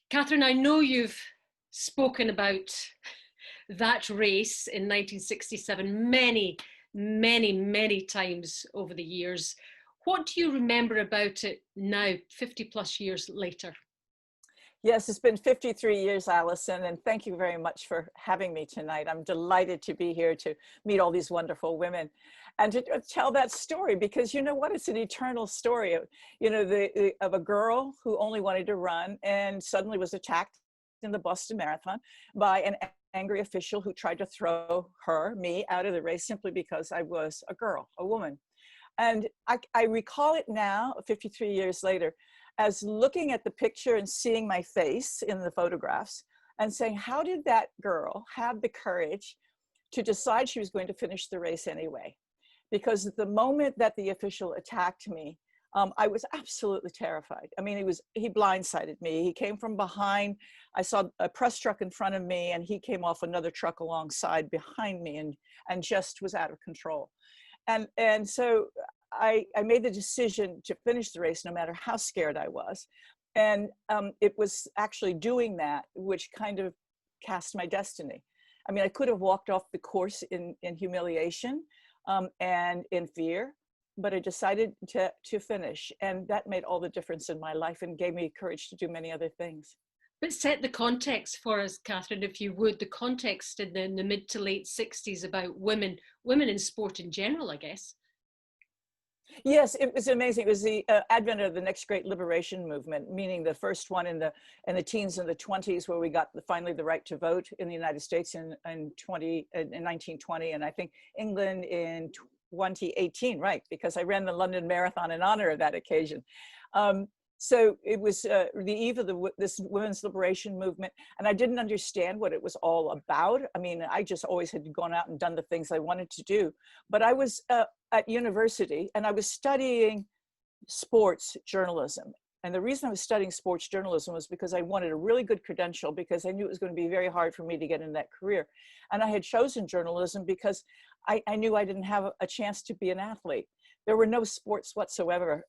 Katherine, I know you've spoken about that race in 1967 many times over the years. What do you remember about it now, 50 plus years later? Yes, it's been 53 years, Alison, and thank you very much for having me tonight. I'm delighted to be here to meet all these wonderful women and to tell that story, because you know what, it's an eternal story of, of a girl who only wanted to run and suddenly was attacked in the Boston Marathon by an angry official who tried to throw me out of the race simply because I was a girl, a woman. And I recall it now, 53 years later, as looking at the picture and seeing my face in the photographs and saying, how did that girl have the courage to decide she was going to finish the race anyway? Because the moment that the official attacked me, I was absolutely terrified. I mean, he blindsided me. He came from behind. I saw a press truck in front of me, and he came off another truck alongside behind me and just was out of control. And so I made the decision to finish the race no matter how scared I was. And it was actually doing that which kind of cast my destiny. I mean, I could have walked off the course in humiliation and in fear, but I decided to finish. And that made all the difference in my life and gave me courage to do many other things. But set the context for us, Katherine, if you would, the context in the mid to late 60s about women in sport in general, I guess. Yes, it was amazing. It was the advent of the next great liberation movement, meaning the first one in the teens and the 20s, where we got finally the right to vote in the United States in 1920, and I think England in 2018, right? Because I ran the London Marathon in honor of that occasion. So it was the eve of this women's liberation movement, and I didn't understand what it was all about. I mean, I just always had gone out and done the things I wanted to do. But I was at university, and I was studying sports journalism. And the reason I was studying sports journalism was because I wanted a really good credential, because I knew it was going to be very hard for me to get in that career. And I had chosen journalism because I knew I didn't have a chance to be an athlete. There were no sports whatsoever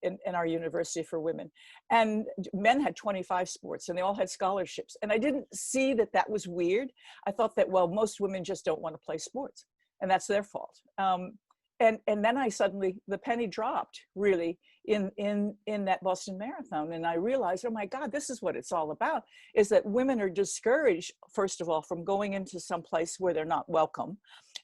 in our university for women. And men had 25 sports, and they all had scholarships. And I didn't see that that was weird. I thought that, well, most women just don't want to play sports, and that's their fault. And then I suddenly, the penny dropped really in that Boston Marathon. And I realized, oh my God, this is what it's all about, is that women are discouraged, first of all, from going into some place where they're not welcome.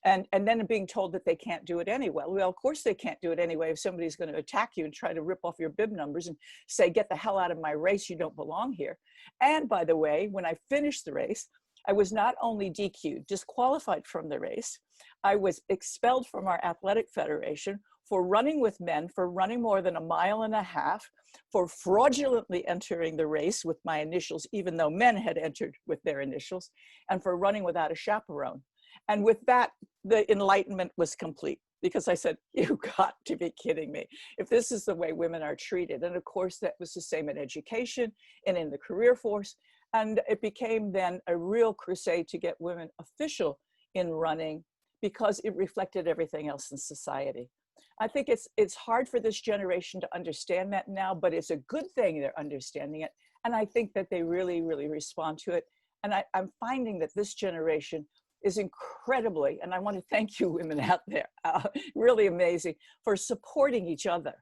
And then being told that they can't do it anyway. Well, of course they can't do it anyway if somebody's going to attack you and try to rip off your bib numbers and say, get the hell out of my race, you don't belong here. And by the way, when I finished the race, I was not only DQ'd, disqualified from the race, I was expelled from our athletic federation for running with men, for running more than 1.5 miles, for fraudulently entering the race with my initials, even though men had entered with their initials, and for running without a chaperone. And with that, the enlightenment was complete, because I said, you got to be kidding me if this is the way women are treated. And of course, that was the same in education and in the career force. And it became then a real crusade to get women official in running, because it reflected everything else in society. I think it's hard for this generation to understand that now, but it's a good thing they're understanding it. And I think that they really, really respond to it. And I'm finding that this generation is incredibly, and I want to thank you women out there, really amazing, for supporting each other.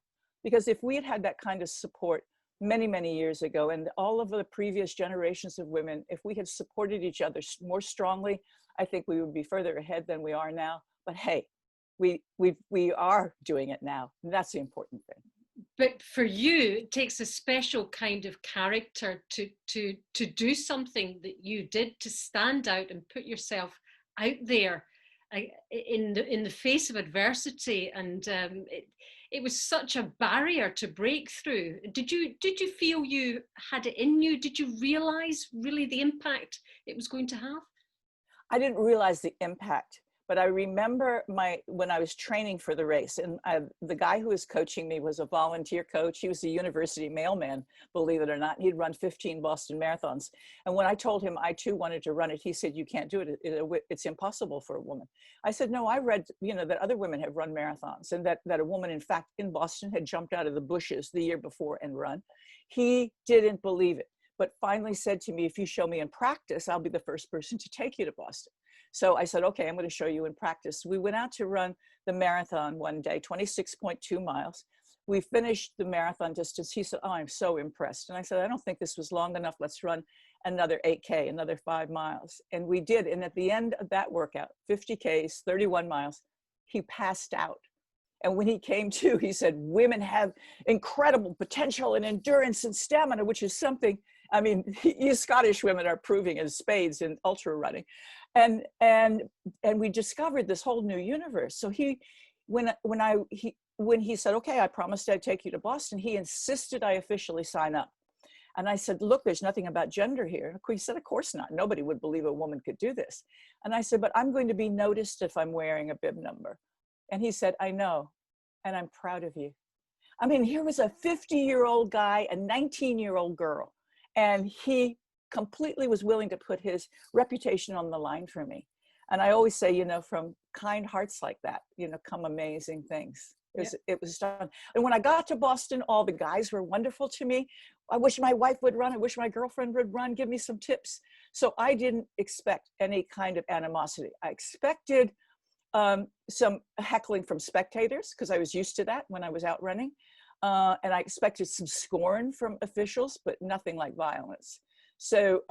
Because if we had had that kind of support many, many years ago, and all of the previous generations of women, if we had supported each other more strongly, I think we would be further ahead than we are now. But hey, we are doing it now. And that's the important thing. But for you, it takes a special kind of character to do something that you did, to stand out and put yourself out there in the face of adversity. And it was such a barrier to break through. Did you feel you had it in you? Did you realize really the impact it was going to have? I didn't realize the impact, but I remember when I was training for the race, and the guy who was coaching me was a volunteer coach. He was a university mailman, believe it or not. He'd run 15 Boston marathons. And when I told him I too wanted to run it, he said, you can't do it. It's impossible for a woman. I said, no, I read, that other women have run marathons, and that a woman, in fact, in Boston had jumped out of the bushes the year before and run. He didn't believe it. but finally said to me, if you show me in practice, I'll be the first person to take you to Boston. So I said, okay, I'm going to show you in practice. We went out to run the marathon one day, 26.2 miles. We finished the marathon distance. He said, oh, I'm so impressed. And I said, I don't think this was long enough. Let's run another 8K, another 5 miles. And we did. And at the end of that workout, 50 Ks, 31 miles, he passed out. And when he came to, he said, women have incredible potential and endurance and stamina, which is something, I mean, you Scottish women are proving as spades in ultra running. And we discovered this whole new universe. So when he said, okay, I promised I'd take you to Boston, he insisted I officially sign up. And I said, look, there's nothing about gender here. He said, of course not. Nobody would believe a woman could do this. And I said, but I'm going to be noticed if I'm wearing a bib number. And he said, I know, and I'm proud of you. I mean, here was a 50-year-old guy, a 19-year-old girl, and he completely was willing to put his reputation on the line for me. And I always say, you know, from kind hearts like that, you know, come amazing things. It was done. And when I got to Boston, all the guys were wonderful to me. I wish my wife would run. I wish my girlfriend would run, give me some tips. So I didn't expect any kind of animosity. I expected some heckling from spectators, because I was used to that when I was out running. And I expected some scorn from officials, but nothing like violence. So,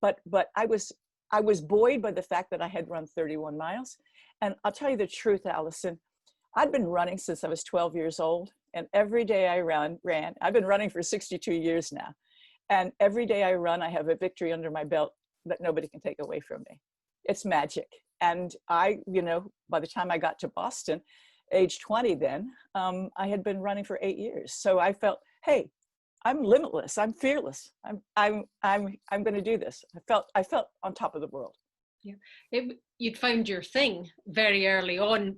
but I was buoyed by the fact that I had run 31 miles. And I'll tell you the truth, Alison, I'd been running since I was 12 years old. And every day I ran, I've been running for 62 years now. And every day I run, I have a victory under my belt that nobody can take away from me. It's magic. And I, you know, by the time I got to Boston, age 20 then, I had been running for 8 years. So I felt, hey, I'm limitless. I'm fearless. I'm going to do this. I felt on top of the world. Yeah, you'd found your thing very early on.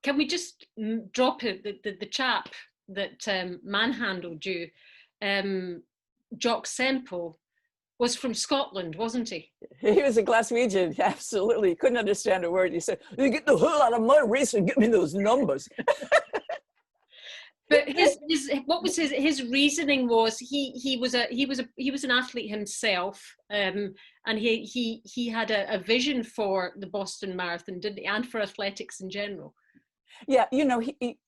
Can we just drop it? The chap that manhandled you, Jock Semple, was from Scotland, wasn't he? He was a Glaswegian, absolutely. He couldn't understand a word. He said, "You get the hell out of my race and get me those numbers." But what was his reasoning was he was an athlete himself, and he had a vision for the Boston Marathon, didn't he, and for athletics in general. Yeah, you know,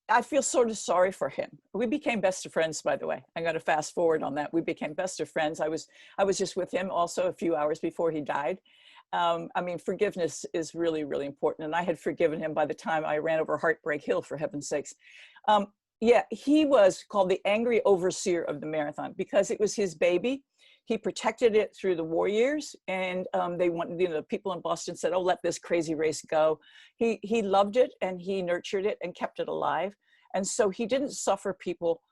I feel sort of sorry for him. We became best of friends, by the way. I'm going to fast forward on that. We became best of friends. I was just with him also a few hours before he died. I mean, forgiveness is really, really important. And I had forgiven him by the time I ran over Heartbreak Hill, for heaven's sakes. Yeah, he was called the angry overseer of the marathon because it was his baby. He protected it through the war years, and they wanted, you know, the people in Boston said, "Oh, let this crazy race go." He loved it, and he nurtured it and kept it alive. And so he didn't suffer people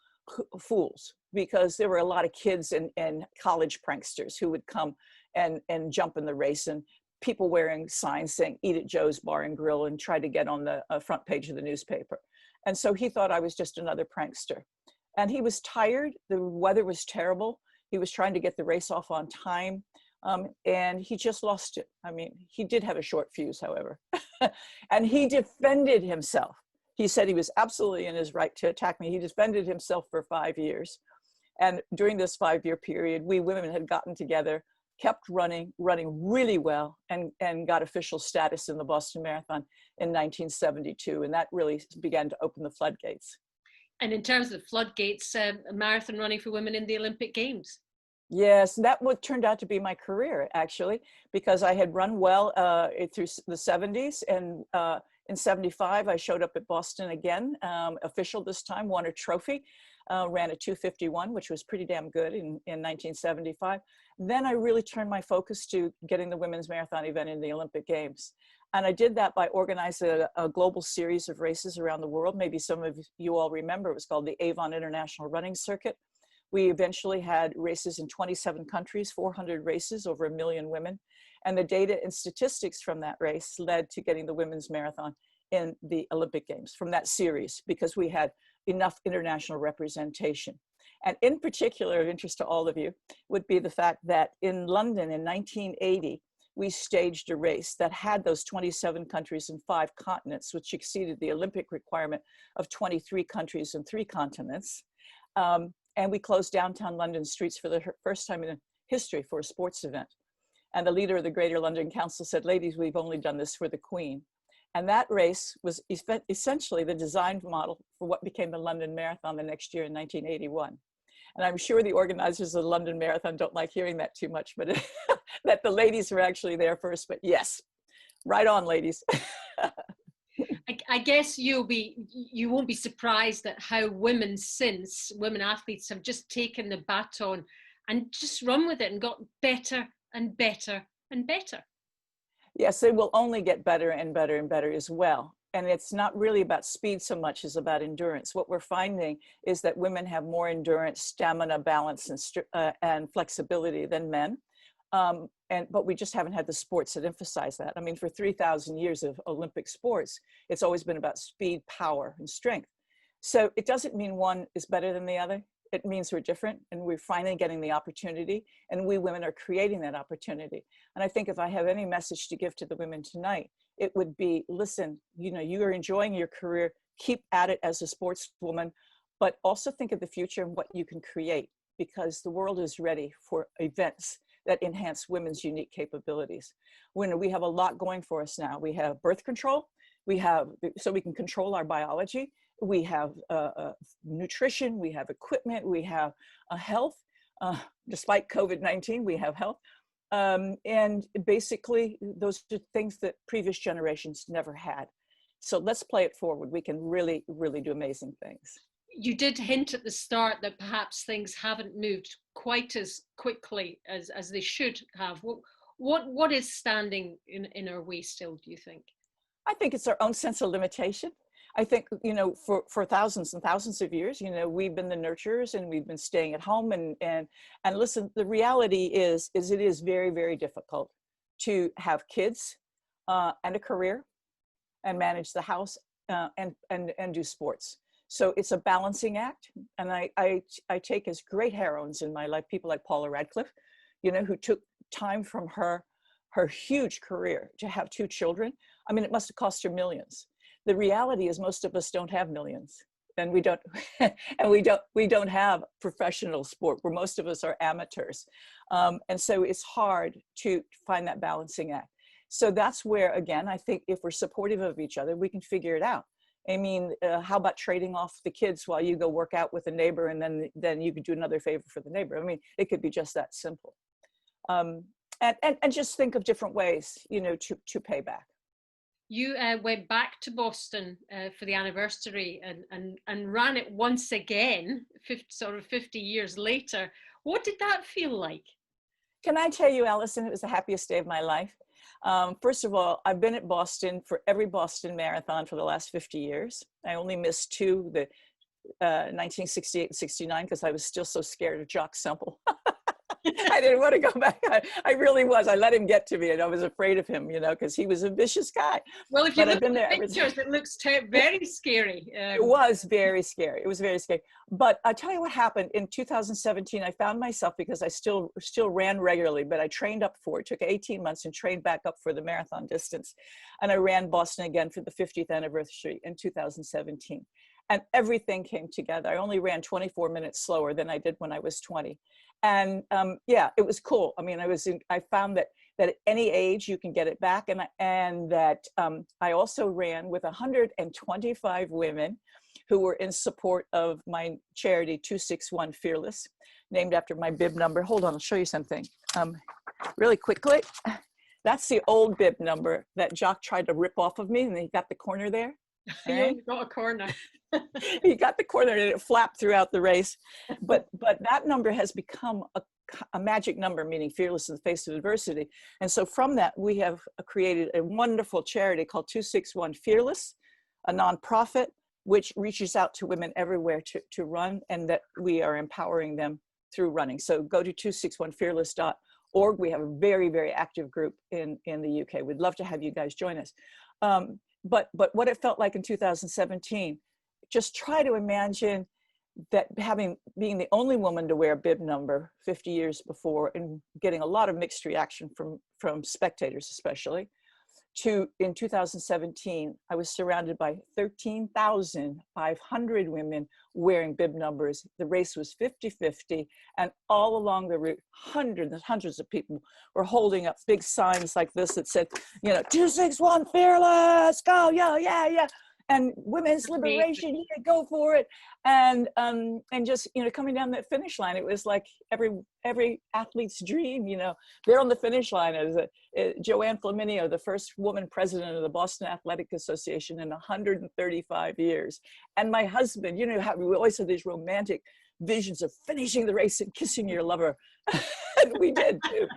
fools, because there were a lot of kids and college pranksters who would come and jump in the race, and people wearing signs saying "Eat at Joe's Bar and Grill" and try to get on the front page of the newspaper. And so he thought I was just another prankster. And he was tired. The weather was terrible. He was trying to get the race off on time, and he just lost it. I mean, he did have a short fuse, however. And he defended himself. He said he was absolutely in his right to attack me. He defended himself for 5 years. And during this 5-year period, we women had gotten together, kept running really well, and got official status in the Boston Marathon in 1972. And that really began to open the floodgates. And in terms of the floodgates, marathon running for women in the Olympic Games. Yes, that turned out to be my career, actually, because I had run well through the 70s. And in 75, I showed up at Boston again, official this time, won a trophy, ran a 2:51, which was pretty damn good in 1975. Then I really turned my focus to getting the women's marathon event in the Olympic Games. And I did that by organizing a global series of races around the world. Maybe some of you all remember, it was called the Avon International Running Circuit. We eventually had races in 27 countries, 400 races, over 1 million women. And the data and statistics from that race led to getting the women's marathon in the Olympic Games from that series, because we had enough international representation. And in particular, of interest to all of you, would be the fact that in London in 1980, we staged a race that had those 27 countries and 5 continents, which exceeded the Olympic requirement of 23 countries and 3 continents. And we closed downtown London streets for the first time in history for a sports event. And the leader of the Greater London Council said, ladies, we've only done this for the Queen. And that race was essentially the design model for what became the London Marathon the next year in 1981. And I'm sure the organizers of the London Marathon don't like hearing that too much, but that the ladies were actually there first. But yes, right on, ladies. I guess you won't be surprised at how women athletes have just taken the baton and just run with it and got better and better and better. Yes, they will only get better and better and better as well. And it's not really about speed so much as about endurance. What we're finding is that women have more endurance, stamina, balance, and flexibility than men. But we just haven't had the sports that emphasize that. I mean, for 3,000 years of Olympic sports, it's always been about speed, power, and strength. So it doesn't mean one is better than the other. It means we're different, and we're finally getting the opportunity, and we women are creating that opportunity. And I think if I have any message to give to the women tonight, it would be, listen, you are enjoying your career, keep at it as a sportswoman, but also think of the future and what you can create, because the world is ready for events that enhance women's unique capabilities. When we have a lot going for us now, we have birth control, so we can control our biology, we have nutrition, we have equipment, we have health. Despite COVID-19, we have health. And basically, those are things that previous generations never had. So let's play it forward. We can really, really do amazing things. You did hint at the start that perhaps things haven't moved quite as quickly as they should have. What is standing in our way still, do you think? I think it's our own sense of limitation. I think, for thousands and thousands of years, we've been the nurturers and we've been staying at home and listen, the reality is it is very, very difficult to have kids and a career and manage the house and do sports. So it's a balancing act. And I take as great heroines in my life, people like Paula Radcliffe, who took time from her huge career to have 2 children. I mean, it must have cost her millions. The reality is most of us don't have millions, and we don't have professional sport where most of us are amateurs. And so it's hard to find that balancing act. So that's where, again, I think if we're supportive of each other, we can figure it out. I mean, how about trading off the kids while you go work out with a neighbor, and then you could do another favor for the neighbor? I mean, it could be just that simple. And just think of different ways, to pay back. You went back to Boston for the anniversary and ran it once again, 50 years later. What did that feel like? Can I tell you, Alison, it was the happiest day of my life. First of all, I've been at Boston for every Boston Marathon for the last 50 years. I only missed 2, the 1968 and 69, because I was still so scared of Jock Semple. I didn't want to go back. I really was. I let him get to me, and I was afraid of him, because he was a vicious guy. Well, if you look at the pictures, it looks very scary. It was very scary. It was very scary. But I'll tell you what happened. In 2017, I found myself, because I still ran regularly, but I trained up for it. It took 18 months and trained back up for the marathon distance. And I ran Boston again for the 50th anniversary in 2017. And everything came together. I only ran 24 minutes slower than I did when I was 20. And yeah, it was cool. I mean, I found that at any age you can get it back. And that I also ran with 125 women who were in support of my charity 261 Fearless, named after my bib number. Hold on, I'll show you something really quickly. That's the old bib number that Jock tried to rip off of me, and he got the corner there. You got a corner. He got the corner and it flapped throughout the race. But that number has become a magic number, meaning fearless in the face of adversity. And so from that, we have created a wonderful charity called 261 Fearless, a nonprofit, which reaches out to women everywhere to run, and that we are empowering them through running. So go to 261fearless.org. We have a very, very active group in the UK. We'd love to have you guys join us. But what it felt like in 2017, just try to imagine that being the only woman to wear a bib number 50 years before, and getting a lot of mixed reaction from spectators especially, in 2017, I was surrounded by 13,500 women wearing bib numbers. The race was 50-50, and all along the route, hundreds and hundreds of people were holding up big signs like this that said, 261 fearless, go, yeah, and women's liberation, yeah, go for it. And just, coming down that finish line, it was like every athlete's dream, there on the finish line is Joanne Flaminio, the first woman president of the Boston Athletic Association in 135 years. And my husband, how we always had these romantic visions of finishing the race and kissing your lover. And we did too.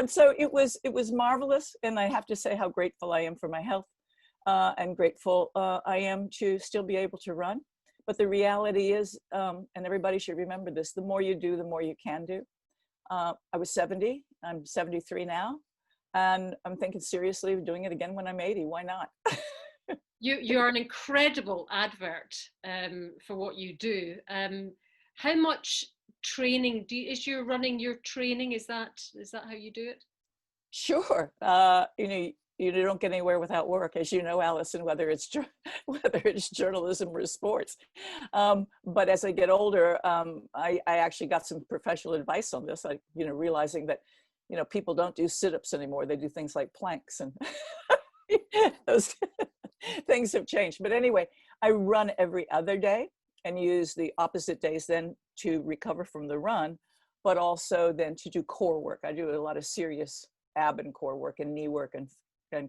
So it was marvelous. And I have to say how grateful I am for my health. And grateful I am to still be able to run. But the reality is, and everybody should remember this, the more you do, the more you can do. I was 70, I'm 73 now, and I'm thinking seriously of doing it again when I'm 80. Why not? You're an incredible advert for what you do. How much training is your running your training? Is that how you do it? Sure. You don't get anywhere without work, as you know, Alison, whether it's journalism or sports. But as I get older, I actually got some professional advice on this. Realizing that, people don't do sit-ups anymore. They do things like planks, and those things have changed. But anyway, I run every other day and use the opposite days then to recover from the run, but also then to do core work. I do a lot of serious ab and core work and knee work and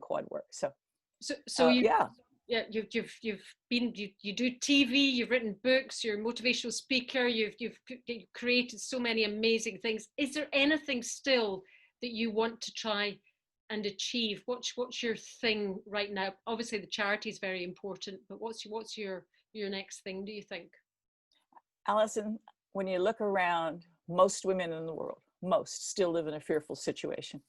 quad work. So you do TV, you've written books, you're a motivational speaker, you've created so many amazing things. Is there anything still that you want to try and achieve? What's your thing right now? Obviously the charity is very important, but what's your next thing, do you think? Alison, when you look around, most women in the world, most still live in a fearful situation.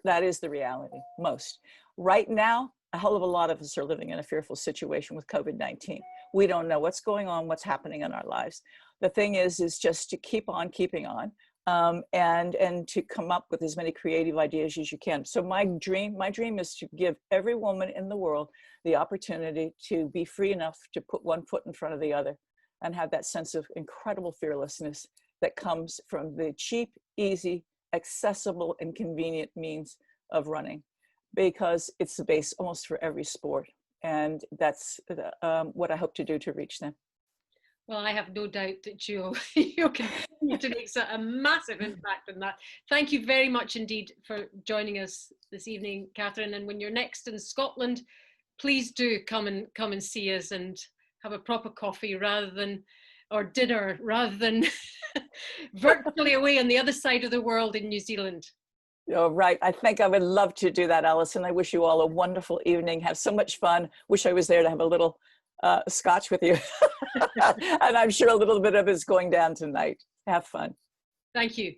That is the reality, most. Right now, a hell of a lot of us are living in a fearful situation with COVID-19. We don't know what's going on, what's happening in our lives. The thing is just to keep on keeping on, and to come up with as many creative ideas as you can. So my dream is to give every woman in the world the opportunity to be free enough to put one foot in front of the other and have that sense of incredible fearlessness that comes from the cheap, easy, accessible and convenient means of running, because it's the base almost for every sport. And that's what I hope to do to reach them. Well, I have no doubt that you'll continue to make a massive impact on that. Thank you very much indeed for joining us this evening, Katherine. And when you're next in Scotland, please do come and see us and have a proper coffee or dinner rather than virtually away on the other side of the world in New Zealand. Oh, right. I think I would love to do that, Alison. I wish you all a wonderful evening. Have so much fun. Wish I was there to have a little scotch with you. And I'm sure a little bit of it's going down tonight. Have fun. Thank you.